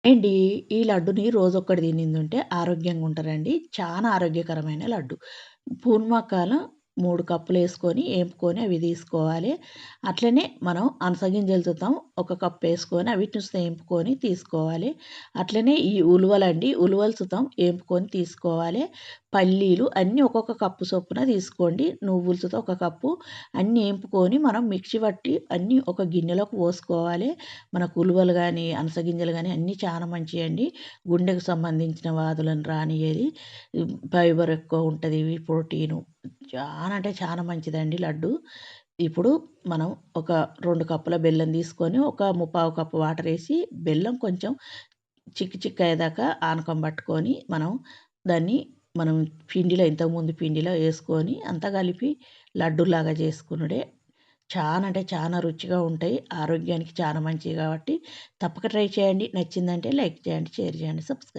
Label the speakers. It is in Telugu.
Speaker 1: ఏండి ఈ లడ్డుని రోజొక్కటి తినిందుంటే ఆరోగ్యంగా ఉంటారండి. చాలా ఆరోగ్యకరమైన లడ్డు. పూర్ణాకాలం 3 కప్పులేసుకొని, ఏంపుకొని అవి తీసుకోవాలి. అట్లనే మనం అనసగింజలతో ఒక కప్పేసుకొని అవిటిని ఏంపుకొని తీసుకోవాలి. అట్లనే ఈ ఉలువలండి, ఉలువలు సుతం ఏంపుకొని తీసుకోవాలి. పల్లీలు అన్నీ ఒక్కొక్క కప్పు చొప్పున తీసుకోండి. నువ్వులు సుత ఒక కప్పు అన్నీ ఏంపుకొని మనం మిక్సీ పట్టి అన్నీ ఒక గిన్నెలోకి పోసుకోవాలి. మనకు ఉలువలు గానీ, అనసగింజలు గానీ అన్నీ చాలా మంచియండి. గుండెకు సంబంధించిన వ్యాధులను రానియ్యేది. ఫైబర్ ఎక్కువ ఉంటది. ప్రోటీను. చాలా అంటే చాలా మంచిదండి లడ్డు. ఇప్పుడు మనం ఒక 2 కప్పుల బెల్లం తీసుకొని, ఒక ముప్పావు కప్పు వాటరేసి, బెల్లం కొంచెం చిక్కయ్యేదాకా ఆనకం పట్టుకొని, దాన్ని మనం పిండిలో ఇంతకుముందు పిండిలో యేసుకొని అంతా కలిపి లడ్డూలాగా చేసుకునుడే. చానా అంటే చానా రుచిగా ఉంటాయి. ఆరోగ్యానికి చాలా మంచివి కాబట్టి తప్పక ట్రై చేయండి. నచ్చిందంటే లైక్ చేయండి, షేర్ చేయండి, సబ్స్క్రైబ్